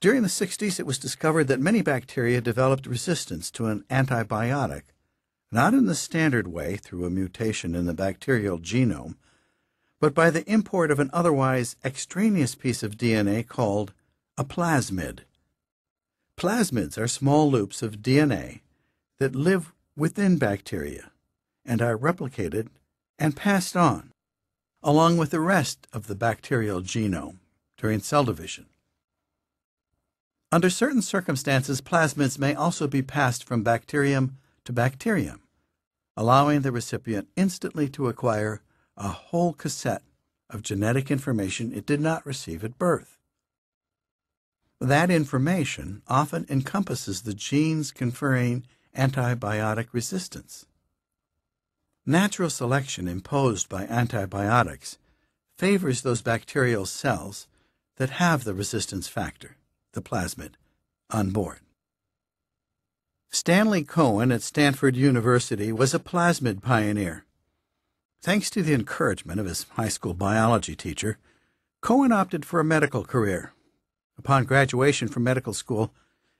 During the 60s, it was discovered that many bacteria developed resistance to an antibiotic, not in the standard way through a mutation in the bacterial genome, but by the import of an otherwise extraneous piece of DNA called a plasmid. Plasmids are small loops of DNA that live within bacteria and are replicated and passed on, along with the rest of the bacterial genome during cell division. Under certain circumstances, plasmids may also be passed from bacterium to bacterium, allowing the recipient instantly to acquire a whole cassette of genetic information it did not receive at birth. That information often encompasses the genes conferring antibiotic resistance. Natural selection imposed by antibiotics favors those bacterial cells that have the resistance factor, the plasmid, on board. Stanley Cohen at Stanford University was a plasmid pioneer. Thanks to the encouragement of his high school biology teacher, Cohen opted for a medical career. Upon graduation from medical school,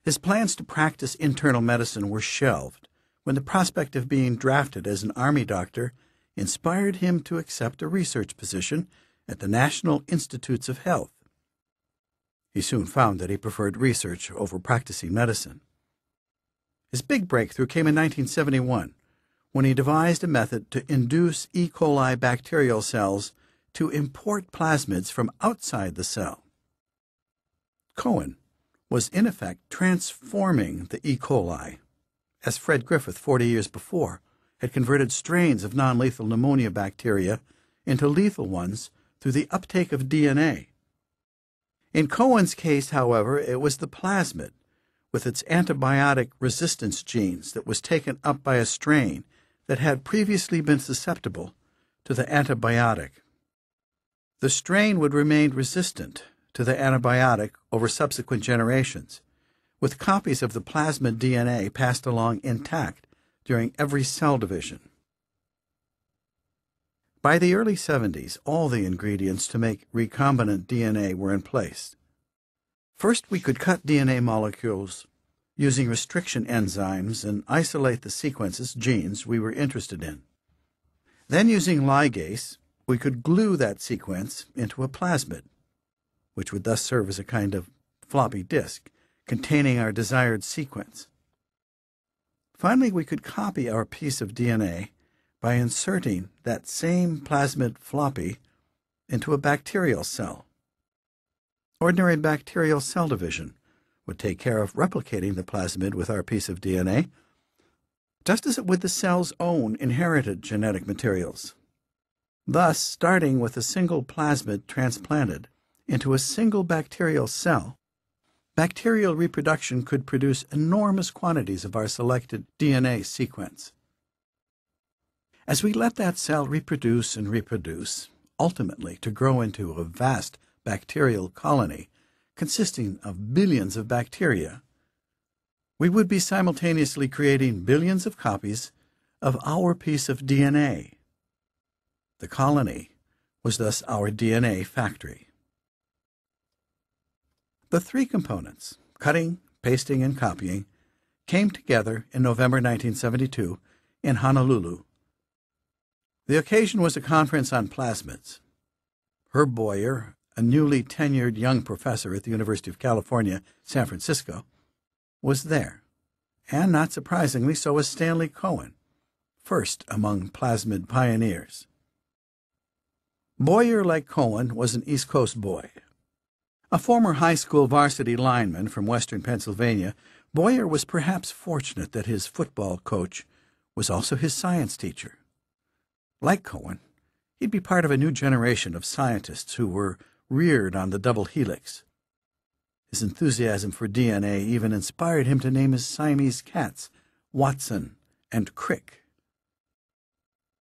his plans to practice internal medicine were shelved when the prospect of being drafted as an Army doctor inspired him to accept a research position at the National Institutes of Health. He soon found that he preferred research over practicing medicine. His big breakthrough came in 1971, when he devised a method to induce E. coli bacterial cells to import plasmids from outside the cell. Cohen was in effect transforming the E. coli, as Fred Griffith 40 years before had converted strains of non-lethal pneumonia bacteria into lethal ones through the uptake of DNA. In Cohen's case, however, it was the plasmid, with its antibiotic resistance genes, that was taken up by a strain that had previously been susceptible to the antibiotic. The strain would remain resistant to the antibiotic over subsequent generations, with copies of the plasmid DNA passed along intact during every cell division. By the early 70s, all the ingredients to make recombinant DNA were in place. First, we could cut DNA molecules using restriction enzymes and isolate the sequences, genes, we were interested in. Then, using ligase, we could glue that sequence into a plasmid, which would thus serve as a kind of floppy disk containing our desired sequence. Finally, we could copy our piece of DNA by inserting that same plasmid floppy into a bacterial cell. Ordinary bacterial cell division would take care of replicating the plasmid with our piece of DNA, just as it would the cell's own inherited genetic materials. Thus, starting with a single plasmid transplanted into a single bacterial cell, bacterial reproduction could produce enormous quantities of our selected DNA sequence. As we let that cell reproduce and reproduce, ultimately to grow into a vast bacterial colony consisting of billions of bacteria, we would be simultaneously creating billions of copies of our piece of DNA. The colony was thus our DNA factory. The three components, cutting, pasting, and copying, came together in November 1972 in Honolulu. The occasion was a conference on plasmids. Herb Boyer, a newly tenured young professor at the University of California, San Francisco, was there, and not surprisingly, so was Stanley Cohen, first among plasmid pioneers. Boyer, like Cohen, was an East Coast boy. A former high school varsity lineman from western Pennsylvania, Boyer was perhaps fortunate that his football coach was also his science teacher. Like Cohen, he'd be part of a new generation of scientists who were reared on the double helix. His enthusiasm for DNA even inspired him to name his Siamese cats Watson and Crick.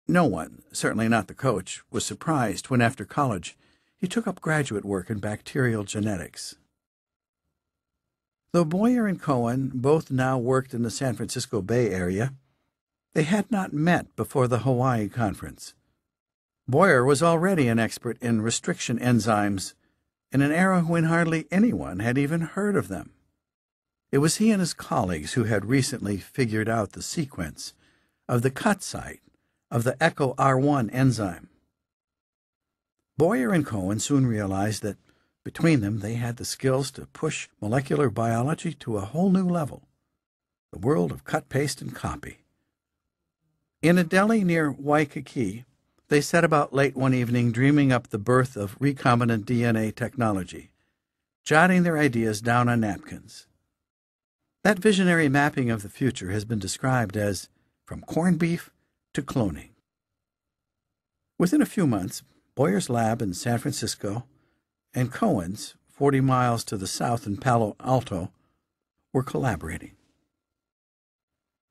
No one, certainly not the coach, was surprised when after college he took up graduate work in bacterial genetics. Though Boyer and Cohen both now worked in the San Francisco Bay Area, they had not met before the Hawaii Conference. Boyer was already an expert in restriction enzymes in an era when hardly anyone had even heard of them. It was he and his colleagues who had recently figured out the sequence of the cut site of the EcoR1 enzyme. Boyer and Cohen soon realized that between them they had the skills to push molecular biology to a whole new level, the world of cut, paste, and copy. In a deli near Waikiki, they set about late one evening dreaming up the birth of recombinant DNA technology, jotting their ideas down on napkins. That visionary mapping of the future has been described as from corned beef to cloning. Within a few months, Boyer's lab in San Francisco and Cohen's, 40 miles to the south in Palo Alto, were collaborating.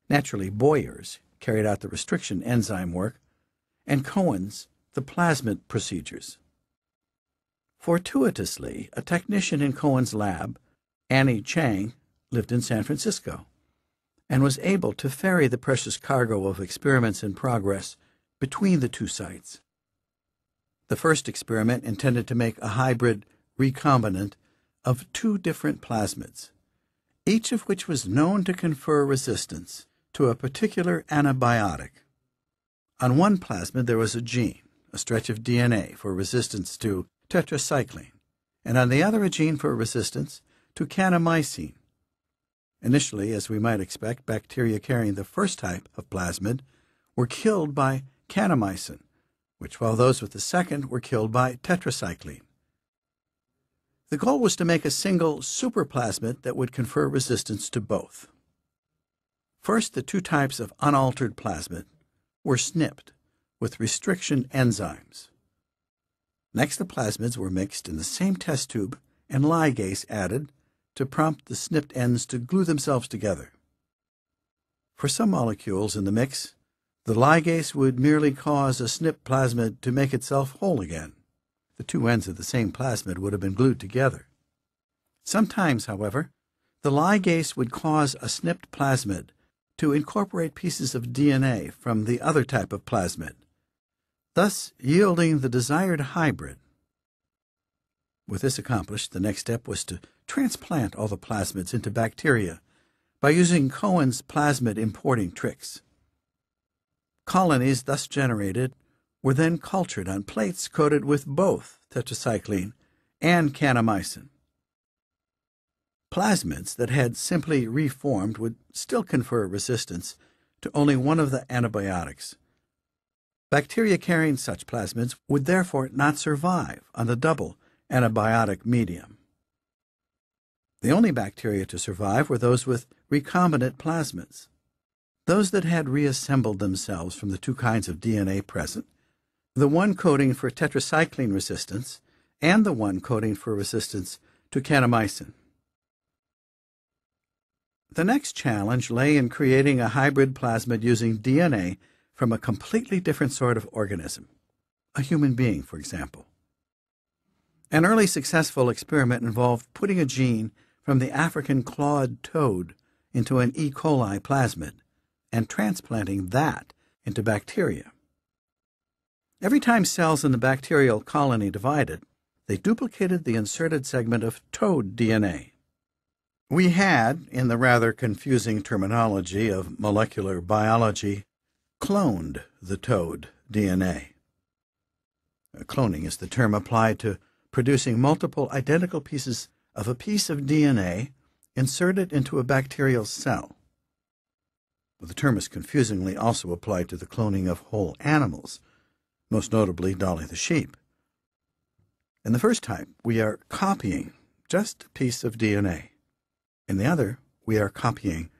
Naturally, Boyer's carried out the restriction enzyme work, and Cohen's the plasmid procedures. Fortuitously, a technician in Cohen's lab, Annie Chang, lived in San Francisco and was able to ferry the precious cargo of experiments in progress between the two sites. The first experiment intended to make a hybrid recombinant of two different plasmids, each of which was known to confer resistance to a particular antibiotic. On one plasmid there was a gene, a stretch of DNA for resistance to tetracycline, and on the other a gene for resistance to kanamycin. Initially, as we might expect, bacteria carrying the first type of plasmid were killed by kanamycin, while those with the second were killed by tetracycline. The goal was to make a single superplasmid that would confer resistance to both. First, the two types of unaltered plasmid were snipped with restriction enzymes. Next, the plasmids were mixed in the same test tube and ligase added to prompt the snipped ends to glue themselves together. For some molecules in the mix, the ligase would merely cause a snipped plasmid to make itself whole again. The two ends of the same plasmid would have been glued together. Sometimes, however, the ligase would cause a snipped plasmid to incorporate pieces of DNA from the other type of plasmid, thus yielding the desired hybrid. With this accomplished, the next step was to transplant all the plasmids into bacteria by using Cohen's plasmid importing tricks. Colonies thus generated were then cultured on plates coated with both tetracycline and kanamycin. Plasmids that had simply reformed would still confer resistance to only one of the antibiotics. Bacteria carrying such plasmids would therefore not survive on the double antibiotic medium. The only bacteria to survive were those with recombinant plasmids, those that had reassembled themselves from the two kinds of DNA present, the one coding for tetracycline resistance and the one coding for resistance to kanamycin. The next challenge lay in creating a hybrid plasmid using DNA from a completely different sort of organism, a human being, for example. An early successful experiment involved putting a gene from the African clawed toad into an E. coli plasmid and transplanting that into bacteria. Every time cells in the bacterial colony divided, they duplicated the inserted segment of toad DNA. We had, in the rather confusing terminology of molecular biology, cloned the toad DNA. Cloning is the term applied to producing multiple identical pieces of a piece of DNA inserted into a bacterial cell. The term is confusingly also applied to the cloning of whole animals, most notably Dolly the sheep. In the first type, we are copying just a piece of DNA. In the other, we are copying